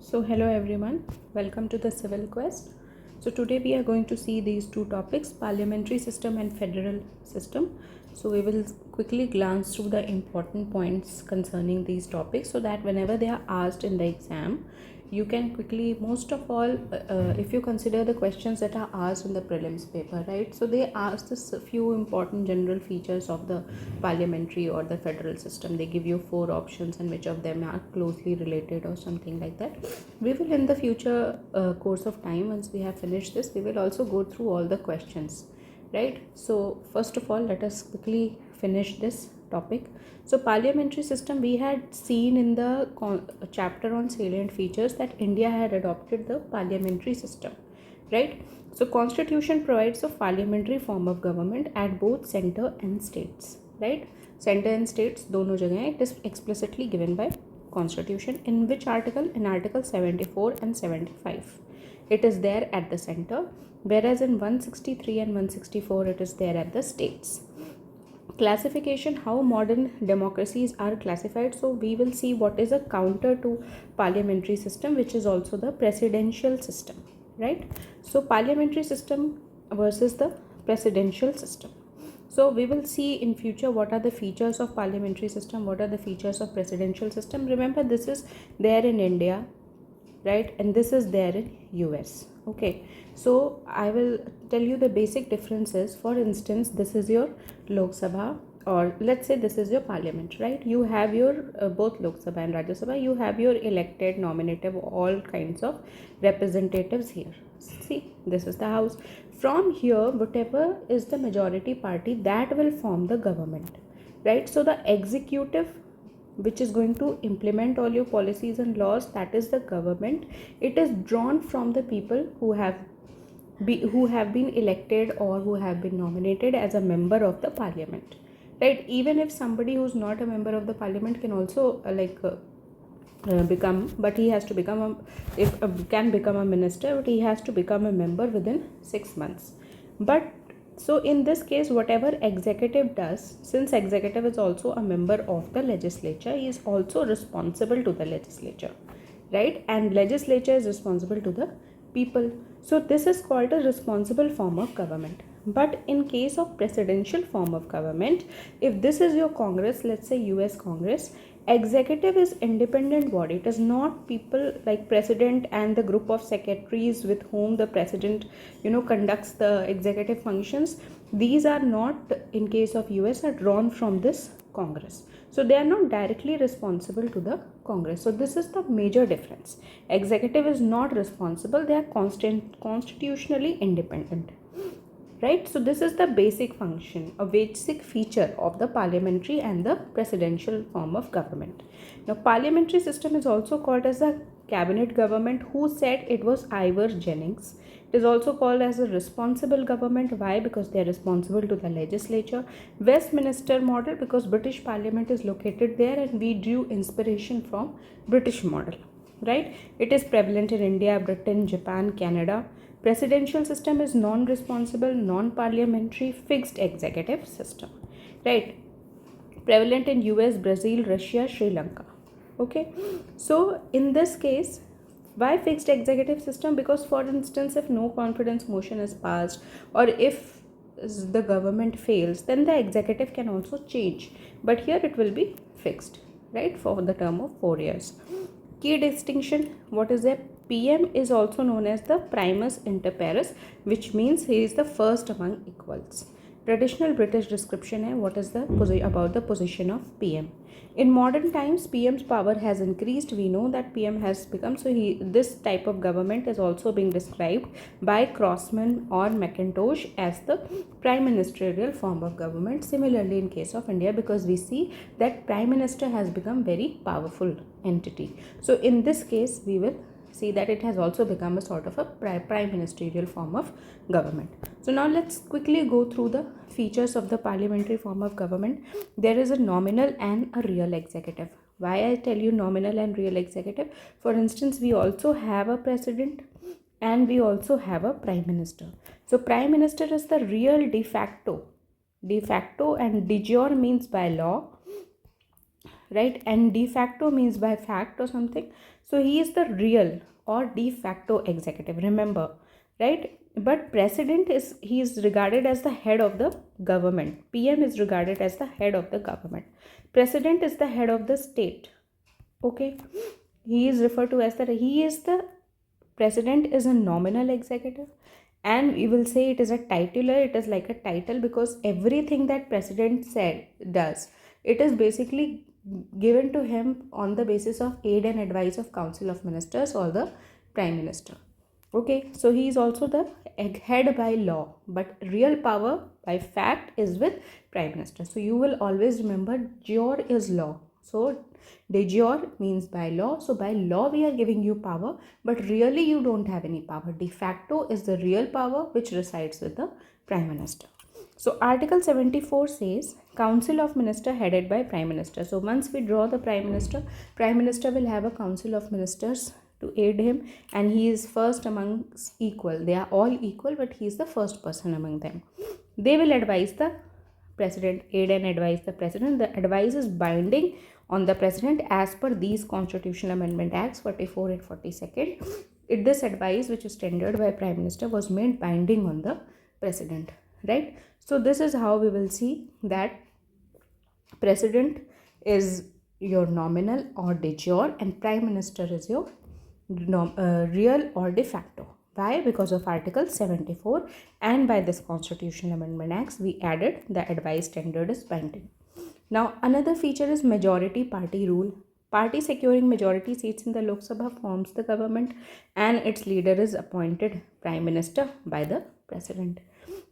So hello everyone, welcome to the Civil Quest. So today we are going to see these two topics, parliamentary system and federal system. So we will quickly glance through the important points concerning these topics so that whenever they are asked in the exam, you can quickly, most of all, if you consider the questions that are asked in the prelims paper, right? So they ask this few important general features of the parliamentary or the federal system. They give you 4 options and which of them are closely related or something like that. We will in the future course of time, once we have finished this, we will also go through all the questions, right? So first of all, let us quickly finish this topic. So parliamentary system, we had seen in the chapter on salient features that India had adopted the parliamentary system, right? So constitution provides a parliamentary form of government at both center and states, right? Center and states दोनों जगह है. It is explicitly given by constitution. In which article? In article 74 and 75 it is there at the center, whereas in 163 and 164 it is there at the states. Classification, how modern democracies are classified. So we will see what is a counter to parliamentary system, which is also the presidential system, right? So parliamentary system versus the presidential system. So we will see in future what are the features of parliamentary system, what are the features of presidential system. Remember, this is there in India, right, and this is there in US. Okay, so I will tell you the basic differences. For instance, this is your Lok Sabha, or let's say this is your parliament, right? You have your both Lok Sabha and Rajya Sabha, you have your elected, nominative, all kinds of representatives here. See, this is the house. From here, whatever is the majority party, that will form the government, right? So the executive, which is going to implement all your policies and laws, that is the government. It is drawn from the people who have been elected or who have been nominated as a member of the parliament, right? Even if somebody who's not a member of the parliament can also become, but he has to become a, if can become a minister, but he has to become a member within 6 months. But so in this case, whatever executive does, since executive is also a member of the legislature, he is also responsible to the legislature, right? And legislature is responsible to the people. So this is called a responsible form of government. But in case of presidential form of government, if this is your Congress, let's say US Congress, executive is independent body. It is not people like president and the group of secretaries with whom the president conducts the executive functions. These are not, in case of US, are drawn from this Congress. So they are not directly responsible to the Congress. So this is the major difference. Executive is not responsible, they are constitutionally independent, right? So this is the basic function, a basic feature of the parliamentary and the presidential form of government. Now parliamentary system is also called as a cabinet government. Who said? It was Ivor Jennings. It is also called as a responsible government. Why? Because they are responsible to the legislature. Westminster model, because British parliament is located there and we drew inspiration from British model, right? It is prevalent in India, Britain, Japan, Canada. Presidential system is non-responsible, non-parliamentary, fixed executive system, right? Prevalent in US, Brazil, Russia, Sri Lanka. Okay, so in this case, why fixed executive system? Because for instance, if no confidence motion is passed or if the government fails, then the executive can also change, but here it will be fixed, right, for the term of 4 years. Key distinction, what is a PM? Is also known as the primus inter pares, which means he is the first among equals. Traditional British description है what is the about the position of PM. In modern times, PM's power has increased. We know that PM has become, so this type of government is also being described by Crossman or McIntosh as the prime ministerial form of government. Similarly, in case of India, because we see that prime minister has become very powerful entity. So in this case, we will see that it has also become a sort of a prime ministerial form of government. So now let's quickly go through the features of the parliamentary form of government. There is a nominal and a real executive. Why I tell you nominal and real executive? For instance, we also have a president and we also have a prime minister. So prime minister is the real de facto and de jure means by law, right? And de facto means by fact or something. So he is the real or de facto executive, remember, right? But president is, he is regarded as the head of the government. PM is regarded as the head of the government. President is the head of the state. Okay, he is referred to as the, he is the, president is a nominal executive, and we will say it is a titular, it is like a title, because everything that president said does, it is basically given to him on the basis of aid and advice of council of ministers or the prime minister. Okay, so he is also the head by law, but real power by fact is with prime minister. So you will always remember jure is law. So de jure means by law. So by law we are giving you power, but really you don't have any power. De facto is the real power which resides with the prime minister. So Article 74 says Council of Minister headed by Prime Minister. So once we draw the Prime Minister will have a Council of Ministers to aid him, and he is first amongst equal. They are all equal, but he is the first person among them. They will advise the president, aid and advise the president. The advice is binding on the president as per these Constitutional Amendment Acts 44 and 42nd. This advice, which is tendered by Prime Minister, was made binding on the president, right? So this is how we will see that president is your nominal or de jure, and prime minister is your real or de facto. Why? Because of Article 74, and by this Constitutional Amendment Acts we added the advice tendered is binding. Now another feature is majority party rule. Party securing majority seats in the Lok Sabha forms the government, and its leader is appointed prime minister by the president.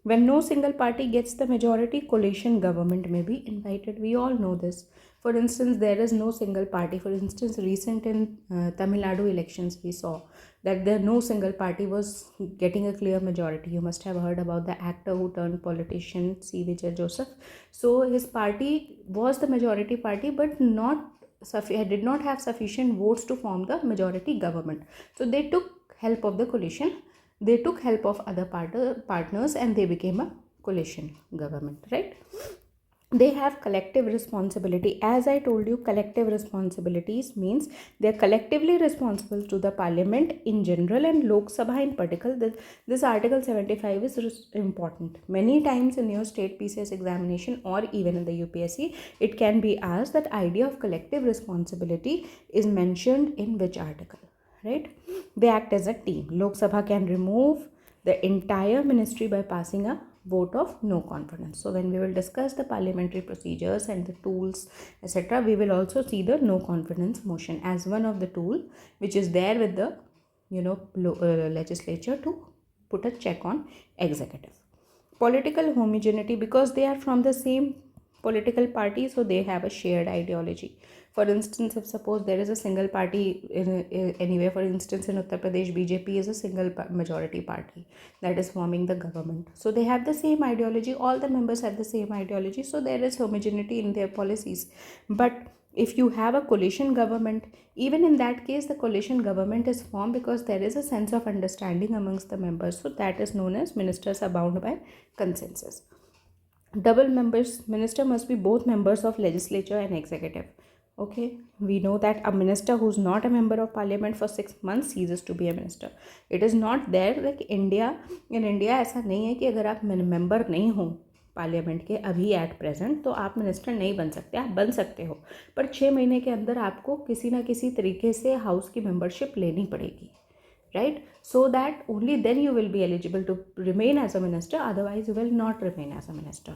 When no single party gets the majority, coalition government may be invited. We all know this. For instance, there is no single party. For instance, recent in Tamil Nadu elections, we saw that there no single party was getting a clear majority. You must have heard about the actor who turned politician, C. Vijay Joseph. So his party was the majority party, but did not have sufficient votes to form the majority government. So they took help of the coalition. They took help of other partners, and they became a coalition government, right? They have collective responsibility. As I told you, collective responsibilities means they are collectively responsible to the parliament in general and Lok Sabha in particular. This Article 75 is important. Many times in your state PCS examination or even in the UPSC, it can be asked that idea of collective responsibility is mentioned in which article, right? They act as a team. Lok Sabha can remove the entire ministry by passing a vote of no confidence. So when we will discuss the parliamentary procedures and the tools, etc., we will also see the no confidence motion as one of the tool which is there with the legislature to put a check on executive. Political homogeneity, because they are from the same political party, so they have a shared ideology. For instance, if suppose there is a single party anywhere, for instance in Uttar Pradesh, BJP is a single majority party that is forming the government. So they have the same ideology, all the members have the same ideology, so there is homogeneity in their policies. But if you have a coalition government, even in that case the coalition government is formed because there is a sense of understanding amongst the members. So that is known as ministers are bound by consensus. Double members, minister must be both members of legislature and executive. Okay, we know that a minister who's not a member of parliament for 6 months ceases to be a minister. It is not there like India. In India ऐसा नहीं है कि अगर आप member नहीं हो parliament के अभी एट प्रेजेंट तो आप मिनिस्टर नहीं बन सकते. आप बन सकते हो, पर 6 महीने के अंदर आपको किसी ना किसी तरीके से हाउस की मेंबरशिप लेनी पड़ेगी, right? So that only then you will be eligible to remain as a minister, otherwise you will not remain as a minister.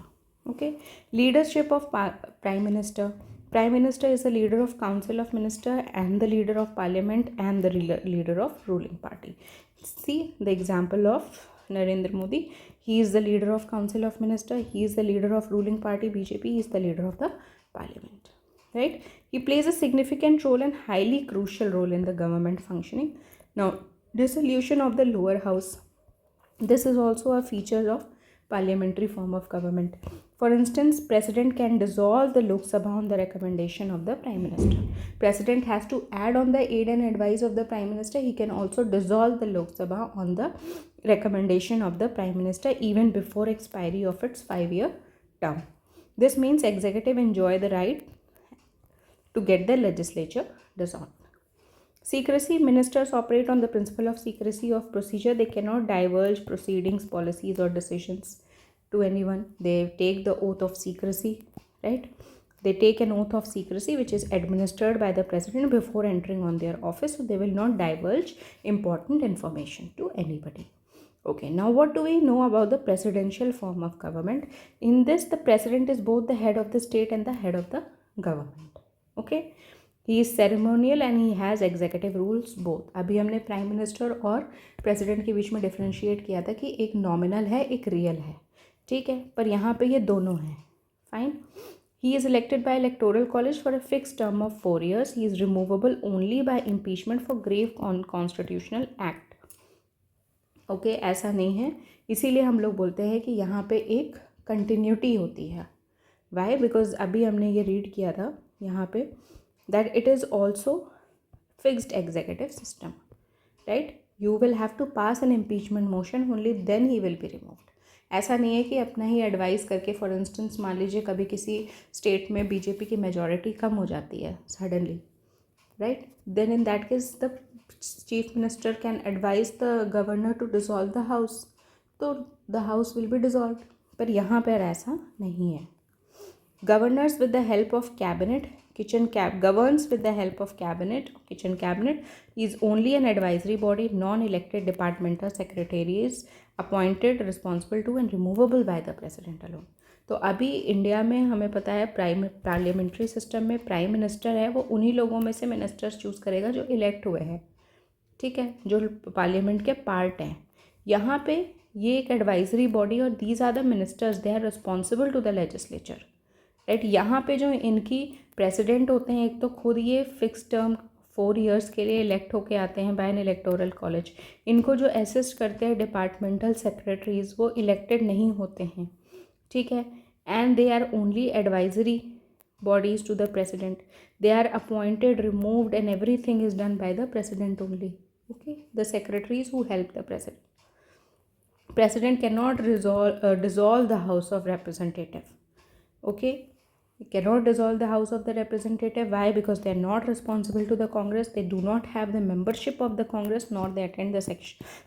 Okay, leadership of prime minister. Prime Minister is the leader of Council of Minister and the leader of Parliament and the leader of ruling party. See the example of Narendra Modi. He is the leader of Council of Minister. He is the leader of ruling party BJP. He is the leader of the Parliament. Right? He plays a significant role and highly crucial role in the government functioning. Now, dissolution of the lower house. This is also a feature of parliamentary form of government. For instance, President can dissolve the Lok Sabha on the recommendation of the Prime Minister. President has to add on the aid and advice of the Prime Minister. He can also dissolve the Lok Sabha on the recommendation of the Prime Minister even before expiry of its 5-year term. This means executive enjoy the right to get the legislature dissolved. Secrecy. Ministers operate on the principle of secrecy of procedure. They cannot divulge proceedings, policies, or decisions to anyone. They take the oath of secrecy, right? They take an oath of secrecy which is administered by the president before entering on their office. So they will not divulge important information to anybody. Okay, now what do we know about the presidential form of government? In this, the president is both the head of the state and the head of the government. Okay, he is ceremonial and he has executive rules both. अभी हमने prime minister और president के बीच में differentiate किया था कि एक नॉमिनल है, एक रियल है, ठीक है, पर यहाँ पे ये दोनों हैं. Fine. He is elected by electoral college for a fixed term of 4 years. He is removable only by impeachment for grave constitutional act. Okay ऐसा नहीं है, इसीलिए हम लोग बोलते हैं कि यहाँ पे एक कंटिन्यूटी होती है. वाई? बिकॉज अभी हमने ये रीड किया था यहाँ पे that it is also fixed executive system, right. You will have to pass an impeachment motion only then he will be removed. ऐसा नहीं है कि अपना ही एडवाइस करके, फॉर इंस्टेंस मान लीजिए कभी किसी स्टेट में बीजेपी की मेजॉरिटी कम हो जाती है suddenly, right, then in that case the chief minister can advise the governor to dissolve the house, तो the house will be dissolve. पर यहाँ पर ऐसा नहीं है. Governors with the help of cabinet, governs with the help of cabinet, kitchen cabinet, is only an advisory body. Non-elected departmental secretaries appointed, responsible to and removable by the president alone. तो अभी India में हमें पता है parliamentary system में prime minister है, वो उन्हीं लोगों में से मिनिस्टर्स चूज़ करेगा जो इलेक्ट हुए हैं, ठीक है, जो पार्लियामेंट के पार्ट हैं. यहाँ पे ये एक एडवाइजरी बॉडी और these are the ministers, they are responsible to the legislature, right. यहाँ पे जो इनकी प्रेसिडेंट होते हैं, एक तो खुद ये फिक्स टर्म 4 ईयर्स के लिए इलेक्ट होके आते हैं बाय एन इलेक्टोरल कॉलेज. इनको जो असिस्ट करते हैं डिपार्टमेंटल सेक्रेटरीज, वो इलेक्टेड नहीं होते हैं, ठीक है. And they are only advisory bodies to the president. They are appointed, removed and everything is done by the president only. Okay, the secretaries who help the president. President cannot dissolve the House of Representative. Okay, he cannot dissolve the House of the Representative. Why? Because they are not responsible to the Congress. They do not have the membership of the Congress, nor they attend the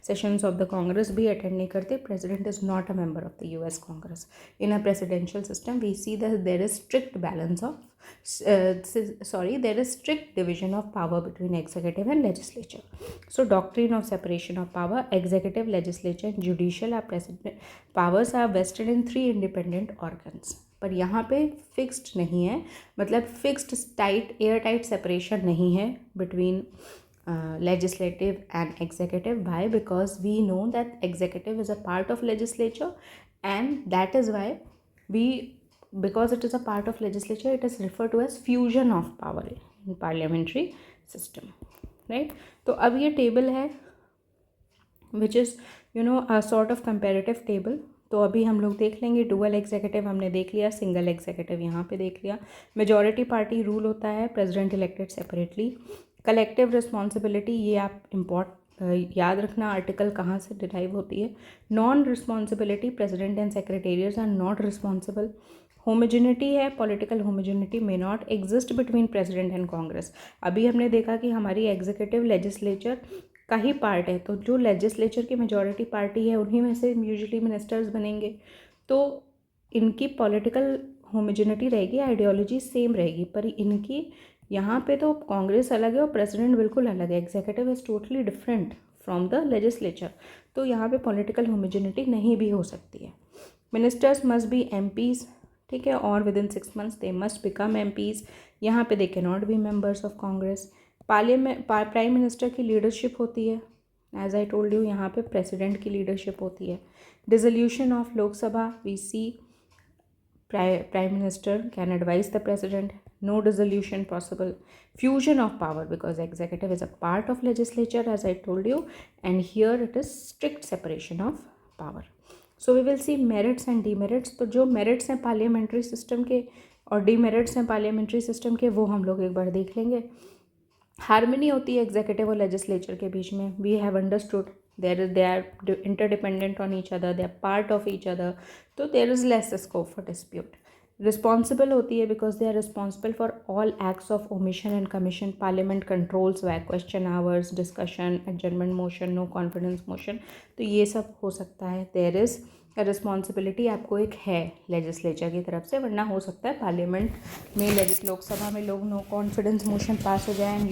sessions of the Congress. भी attend नहीं करते. President is not a member of the US Congress. In a presidential system, we see that there is strict balance of there is strict division of power between executive and legislature. So doctrine of separation of power, executive, legislature and judicial are president powers are vested in 3 independent organs. पर यहाँ पे fixed नहीं है, मतलब fixed tight air tight separation नहीं है between legislative and executive. Why? Because we know that executive is a part of legislature, and that is why because it is a part of legislature, it is referred to as fusion of power in parliamentary system, right? तो अब ये table है which is a sort of comparative table. तो अभी हम लोग देख लेंगे. डुअल एग्जीक्यूटिव हमने देख लिया, सिंगल एग्जीक्यूटिव यहाँ पे देख लिया. मेजॉरिटी पार्टी रूल होता है, president elected separately. Collective responsibility, ये आप याद रखना आर्टिकल कहाँ से डिराइव होती है. Non responsibility, president and secretariats are not responsible. Homogeneity है, political homogeneity may not exist between president and Congress. अभी हमने देखा कि हमारी एग्जीक्यूटिव लेजिस्लेचर का ही पार्ट है, तो जो लेजिस्लेचर की मेजॉरिटी पार्टी है उन्हीं में से यूजुअली मिनिस्टर्स बनेंगे. तो इनकी पॉलिटिकल होमोजेनिटी रहेगी, आइडियोलॉजी सेम रहेगी, पर इनकी यहाँ पे तो कांग्रेस अलग है और प्रेसिडेंट बिल्कुल अलग है. Executive is totally different from the legislature. तो यहाँ पे पॉलिटिकल होमोजेनिटी नहीं भी हो सकती है. मिनिस्टर्स मस्ट बी एमपीज़, ठीक है, और with in 6 months they must become MPs. यहाँ पे they can not be members of Congress. Parliament prime minister की लीडरशिप होती है, एज आई टोल्ड यू. यहाँ पे प्रेसिडेंट की लीडरशिप होती है. Dissolution of Lok Sabha, we see prime minister can advise the president. No dissolution possible. Fusion of power, because executive is a part of legislature, as I told you, and here it is strict separation of power. So we will see merits and demerits. तो जो merits हैं parliamentary system के और demerits हैं parliamentary system के, वो हम लोग एक बार देख लेंगे. हारमनी होती है एग्जीक्यूटिव और लेजिस्लेचर के बीच में. We have understood they are interdependent on each other, they are part of each other, तो there is less scope for dispute. Responsible होती है because they are responsible for all acts of omission and commission. Parliament controls via question hours, discussion, adjournment motion, no confidence motion. तो ये सब हो सकता है. There is responsibility आपको एक है लेजिस्लेचर की तरफ से, वरना हो सकता है पार्लियामेंट में लोकसभा में लोग नो कॉन्फिडेंस मोशन पास हो जाए and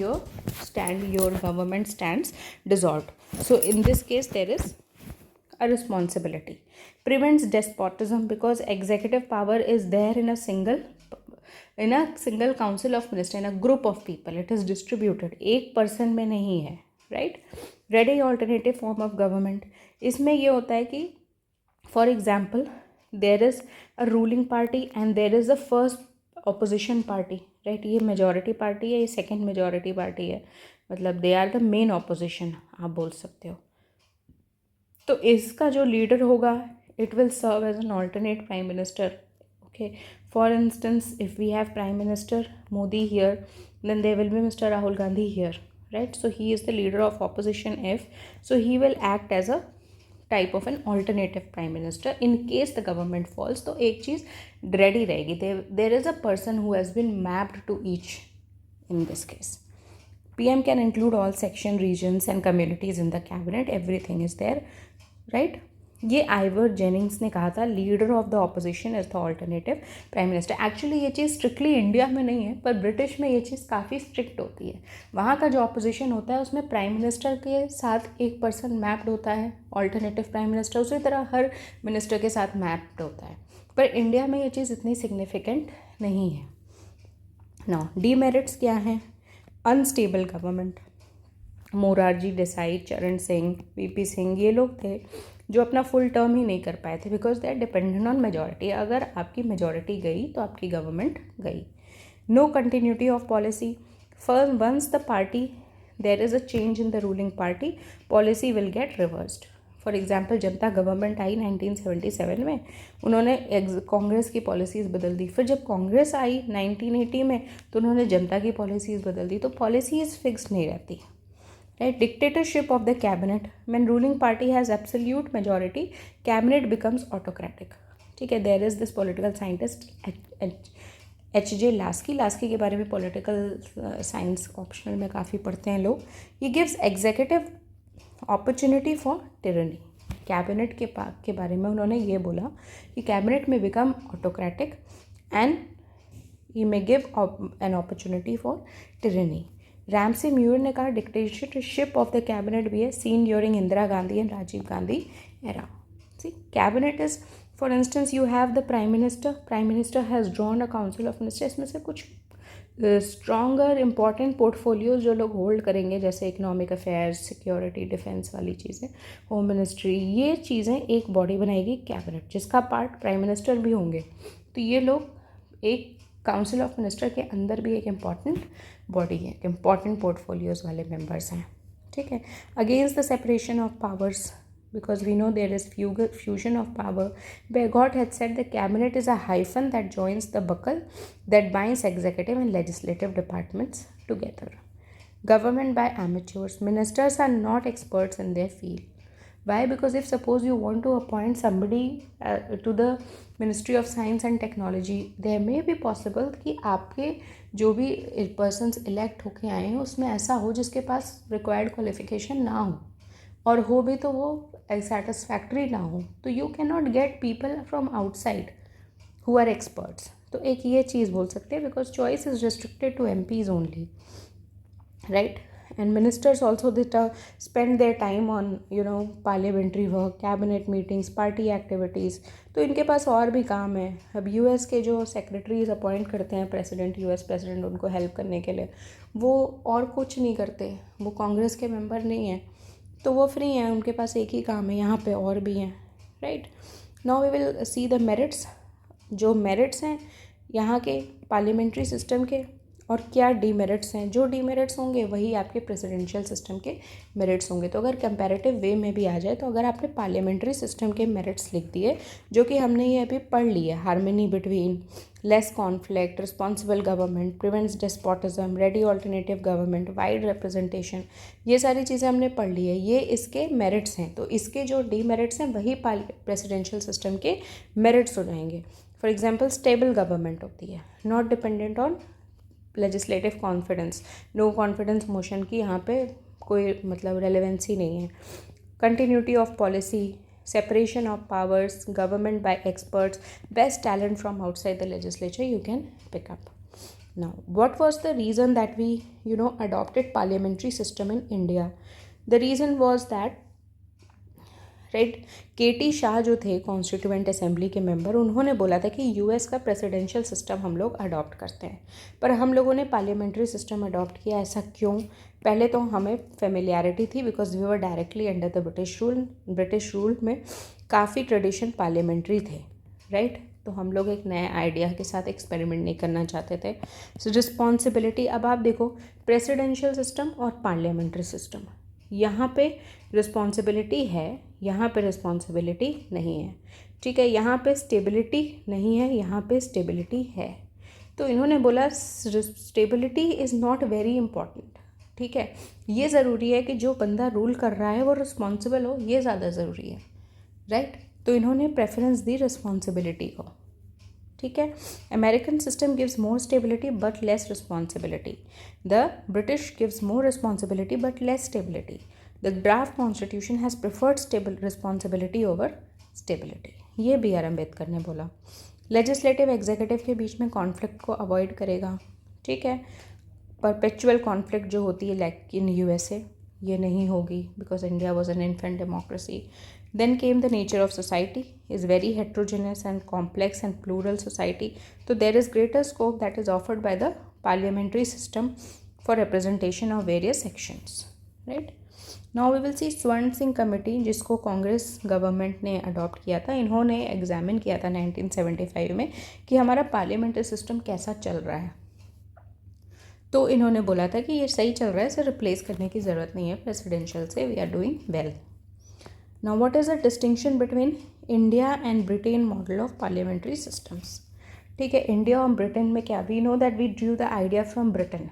your government stands dissolved. So in this case there is a responsibility. Prevents despotism because executive power is there in a single council of ministers, in a group of people. It is distributed. एक person में नहीं है, right? Ready alternative form of government. इसमें ये होता है कि for example there is a ruling party and there is a first opposition party, right? ये majority party है, ये second majority party है, मतलब they are the main opposition आप बोल सकते हो. तो इसका जो लीडर होगा it will serve as an alternate prime minister. Okay, for instance if we have prime minister Modi here, then there will be mister Rahul Gandhi here, right? So he is the leader of opposition if, so he will act as a type of an alternative prime minister in case the government falls. तो एक चीज़ ready रहेगी, there is a person who has been mapped to each in this case. PM can include all section, regions and communities in the cabinet. Everything is there, right? ये Ivor Jennings ने कहा था, leader of the opposition is the alternative prime minister. Actually ये चीज़ strictly India में नहीं है, पर British में ये चीज़ काफ़ी स्ट्रिक्ट होती है. वहाँ का जो ऑपोजिशन होता है उसमें प्राइम मिनिस्टर के साथ एक पर्सन मैप्ड होता है, ऑल्टरनेटिव प्राइम मिनिस्टर, उसी तरह हर मिनिस्टर के साथ मैप्ड होता है. पर इंडिया में ये चीज़ इतनी सिग्निफिकेंट नहीं है. नाउ डीमेरिट्स क्या हैं? Unstable government. मोरारजी देसाई, चरण सिंह, वीपी सिंह, ये लोग थे जो अपना फुल टर्म ही नहीं कर पाए थे because they are dependent on majority. अगर आपकी मेजॉरिटी गई तो आपकी गवर्नमेंट गई. No continuity of policy. First once the party there is a change in the ruling party, policy will get reversed. For example Janata government आई 1977 में, उन्होंने कांग्रेस की पॉलिसीज़ बदल दी. फिर जब कांग्रेस आई 1980 में तो उन्होंने जनता की पॉलिसीज़ बदल दी. तो पॉलिसीज़ फिक्स नहीं रहती, right? Dictatorship of the cabinet. When ruling party has absolute majority, cabinet becomes autocratic. ठीक है, there is this political scientist H.J. Laski के बारे में पॉलिटिकल साइंस ऑप्शनल में काफ़ी पढ़ते हैं लोग. He gives executive opportunity for tyranny. Cabinet के बारे में उन्होंने ये बोला कि कैबिनेट में become autocratic and he may give an opportunity for tyranny. Ramsay Muir ने कहा डिक्टेटरशिप ऑफ द कैबिनेट भी है seen during Indira Gandhi and Rajiv Gandhi era. See, cabinet is, for instance you have the prime minister has drawn a council of minister. इसमें से कुछ stronger important portfolios जो लोग hold करेंगे, जैसे इकोनॉमिक अफेयर्स, सिक्योरिटी, डिफेंस वाली चीज़ें, होम मिनिस्ट्री, ये चीज़ें एक बॉडी बनाएगी कैबिनेट, जिसका पार्ट प्राइम मिनिस्टर भी होंगे. तो ये लोग एक काउंसिल ऑफ मिनिस्टर के अंदर भी एक इम्पॉर्टेंट बॉडी है, इम्पॉर्टेंट पोर्टफोलियोज वाले मेंबर्स हैं. ठीक है. Against the separation of powers, because we know there is fusion of power. Bergot had said the cabinet is a hyphen that joins the buckle that binds executive and legislative departments together. Government by amateurs. Ministers are not experts in their field. Why? Because if suppose you want to appoint somebody to the Ministry of Science and Technology, there may be possible कि आपके जो भी persons elect होके आए हैं उसमें ऐसा हो जिसके पास required qualification ना हो, और हो भी तो वो सेटिस्फैक्ट्री ना हो. तो you can not get people from outside who are experts. तो एक ये चीज़ बोल सकते हैं because choice is restricted to MPs only, right? And ministers also spend their time on parliamentary work, cabinet meetings, party activities. तो इनके पास और भी काम है. अब US के जो सेक्रेटरीज अपॉइंट करते हैं प्रेसिडेंट, US प्रेसिडेंट, उनको हेल्प करने के लिए, वो और कुछ नहीं करते, वो कांग्रेस के मेंबर नहीं हैं, तो वो फ्री हैं, उनके पास एक ही काम है. यहाँ पे और भी हैं, right? Now we will see the merits. जो मेरिट्स हैं यहाँ के पार्लियामेंट्री सिस्टम के, और क्या डीमेरिट्स हैं. जो डीमेरिट्स होंगे वही आपके प्रेसिडेंशियल सिस्टम के मेरिट्स होंगे. तो अगर कंपैरेटिव वे में भी आ जाए, तो अगर आपने पार्लियामेंट्री सिस्टम के मेरिट्स लिख दिए, जो कि हमने ये अभी पढ़ लिया, harmony between, less conflict, responsible government, prevents despotism, ready alternative government, wide representation, ये सारी चीज़ें हमने पढ़ ली है. ये इसके मेरिट्स हैं. तो इसके जो डीमेरिट्स हैं वही प्रेसिडेंशियल सिस्टम के मेरिट्स हो जाएंगे. फॉर एग्जाम्पल स्टेबल गवर्नमेंट होती है, not dependent on legislative confidence, no confidence motion की यहाँ पे कोई मतलब रेलेवेंसी नहीं है. Continuity of policy, separation of powers, government by experts, best talent from outside the legislature you can pick up. Now, what was the reason that we, adopted parliamentary system in India? The reason was that, right, KT Shah जो थे constituent assembly के member, उन्होंने बोला था कि US का presidential system हम लोग अडॉप्ट करते हैं, पर हम लोगों ने पार्लियामेंट्री सिस्टम अडॉप्ट किया. ऐसा क्यों? पहले तो हमें फेमिलियरिटी थी because we were directly under the British rule में काफ़ी ट्रेडिशन पार्लियामेंट्री थे, राइट. तो हम लोग एक नए आइडिया के साथ एक्सपेरिमेंट नहीं करना चाहते थे. सो रिस्पॉन्सिबिलिटी, अब आप देखो प्रेसिडेंशियल सिस्टम और पार्लियामेंट्री सिस्टम, यहाँ पे रिस्पॉन्सिबिलिटी है, यहाँ पे रिस्पॉन्सिबिलिटी नहीं है, ठीक है. यहाँ पे स्टेबिलिटी नहीं है, यहाँ पे स्टेबिलिटी है. तो इन्होंने बोला stability is not very important, ठीक है. ये ज़रूरी है कि जो बंदा रूल कर रहा है वो रिस्पॉन्सिबल हो, ये ज़्यादा ज़रूरी है, राइट. तो इन्होंने प्रेफरेंस दी रिस्पॉन्सिबिलिटी को, ठीक है. American system gives more stability but less responsibility. The British gives more responsibility but less stability. The draft constitution has preferred stable responsibility over stability. ये बी आर अम्बेडकर ने बोला. लेजिस्लेटिव एग्जीक्यूटिव के बीच में conflict को अवॉइड करेगा, ठीक है. परपेचुअल कॉन्फ्लिक्ट जो होती है लाइक इन यूएसए, ये नहीं होगी because India was an infant democracy. Then came the nature of society is very heterogeneous and complex and plural society. So there is greater scope that is offered by the parliamentary system for representation of various sections. Right? Now we will see स्वर्ण Singh committee, जिसको Congress government ने adopt किया था. इन्होंने examine किया था 1975 में कि हमारा पार्लियामेंट्री सिस्टम कैसा चल रहा है. तो इन्होंने बोला था कि ये सही चल रहा है, इसे रिप्लेस करने की ज़रूरत नहीं है प्रेसिडेंशियल से, we are doing well. Now, what is the distinction between India and Britain model of parliamentary systems? ठीक है, इंडिया और ब्रिटेन में क्या, we know that we drew the idea from Britain,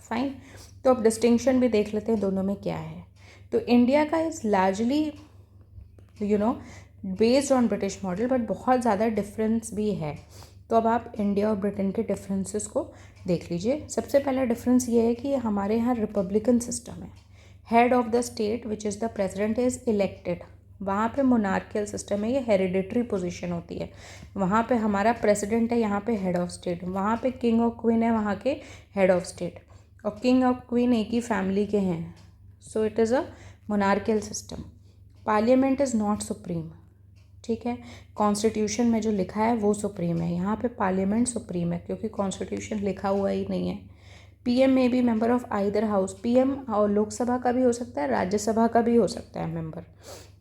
fine. तो अब डिस्टिंक्शन भी देख लेते हैं दोनों में क्या है. तो इंडिया का is largely based on British model, but बहुत ज़्यादा डिफरेंस भी है. तो अब आप इंडिया और ब्रिटेन के डिफरेंसेस को देख लीजिए. सबसे पहला डिफरेंस ये है कि हमारे यहाँ रिपब्लिकन सिस्टम है. Head of the state which is the president is elected. वहाँ पे मोनार्कियल सिस्टम है, ये हेरिडिटरी पोजीशन होती है. वहाँ पे हमारा प्रेसिडेंट है, यहाँ पे हेड ऑफ स्टेट. वहाँ पे किंग और क्वीन है, वहाँ के हेड ऑफ स्टेट. और किंग और क्वीन एक ही फैमिली के हैं. So it is a monarchial system. Parliament is not supreme, ठीक है. कॉन्स्टिट्यूशन में जो लिखा है वो सुप्रीम है, यहाँ पे पार्लियामेंट सुप्रीम है क्योंकि कॉन्स्टिट्यूशन लिखा हुआ ही नहीं है. पीएम में भी member of either house. PM और लोकसभा का भी हो सकता है, राज्यसभा का भी हो सकता है मेंबर.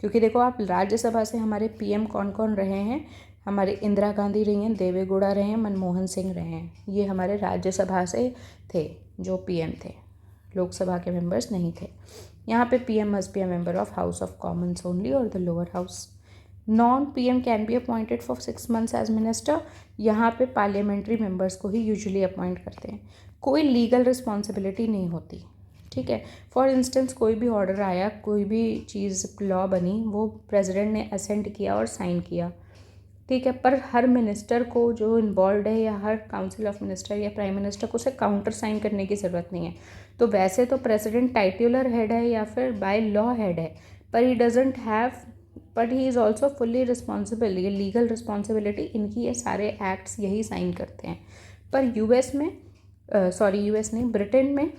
क्योंकि देखो आप राज्यसभा से हमारे पीएम कौन कौन रहे हैं, हमारे इंदिरा गांधी रही हैं, देवे गौड़ा रहे हैं, मनमोहन सिंह रहे हैं. ये हमारे राज्यसभा से थे जो पीएम थे, लोकसभा के मेंबर्स नहीं थे. यहाँ पे PM must be a member of House of Commons only और the lower house. Non PM can be appointed for 6 months as minister. यहाँ पे पार्लियामेंट्री मेंबर्स को ही यूजुअली अपॉइंट करते हैं. कोई लीगल रिस्पॉन्सिबिलिटी नहीं होती, ठीक है. फॉर इंस्टेंस कोई भी ऑर्डर आया, कोई भी चीज़ लॉ बनी, वो प्रेसिडेंट ने असेंट किया और साइन किया, ठीक है. पर हर मिनिस्टर को जो इन्वॉल्व है या हर काउंसिल ऑफ मिनिस्टर या प्राइम मिनिस्टर को उसे काउंटर साइन करने की ज़रूरत नहीं है. तो वैसे तो प्रेसिडेंट टाइटुलर हेड है या फिर बाय लॉ हेड है, पर he doesn't have, but he is also fully responsible. ये लीगल रिस्पॉन्सिबिलिटी इनकी, ये सारे एक्ट्स यही साइन करते हैं. पर यूएस में यूएस नहीं, ब्रिटेन में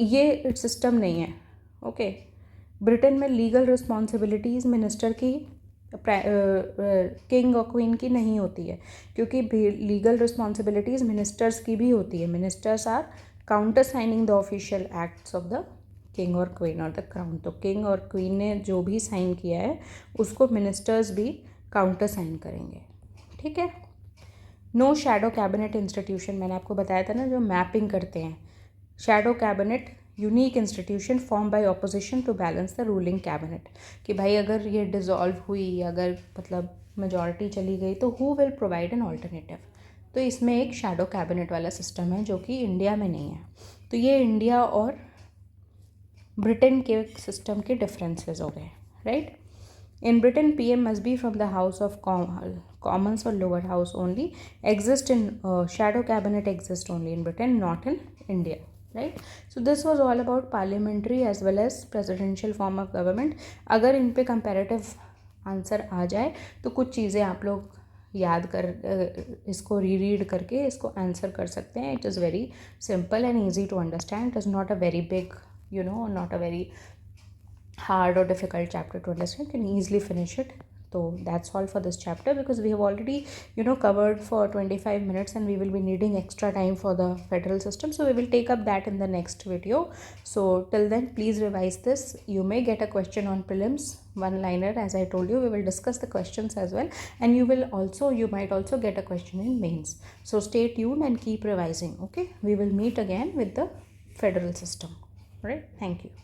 ये सिस्टम नहीं है, ओके. ब्रिटेन में लीगल रिस्पॉन्सिबिलिटीज़ मिनिस्टर की किंग और क्वीन की नहीं होती है, क्योंकि लीगल रिस्पॉन्सिबिलिटीज़ मिनिस्टर्स की भी होती है. Ministers are counter signing the official acts of the king और क्वीन और द क्राउन. तो किंग और क्वीन ने जो भी साइन किया है उसको मिनिस्टर्स भी काउंटर साइन करेंगे, ठीक है. नो शैडो कैबिनेट इंस्टीट्यूशन, मैंने आपको बताया था ना, जो मैपिंग करते हैं. Shadow cabinet unique institution form by opposition to balance the ruling cabinet. कि भाई अगर ये डिज़ोल्व हुई, अगर मतलब मेजॉरिटी चली गई, तो who will provide an alternative. तो इसमें एक शैडो कैबिनेट वाला सिस्टम है जो कि इंडिया में नहीं है. तो ये इंडिया और ब्रिटेन के सिस्टम के डिफरेंसेस हो गए, right. In Britain, PM must be from the House of Commons or lower house only. Exist in shadow cabinet exist only in Britain, not in India. Right. So this was all about parliamentary as well as presidential form of government. अगर इन पे comparative answer आ जाए तो कुछ चीज़ें आप लोग याद कर इसको रीड करके इसको आंसर कर सकते हैं. It is very simple and easy to understand. It is not a very big, you know, not a very hard or difficult chapter to understand. You can easily finish it. So that's all for this chapter, because we have already, you know, covered for 25 minutes and we will be needing extra time for the federal system, so we will take up that in the next video. So till then, please revise this. You may get a question on prelims, one liner. As I told you, we will discuss the questions as well, and you might also get a question in mains. So stay tuned and keep revising. Okay, we will meet again with the federal system. All right, thank you.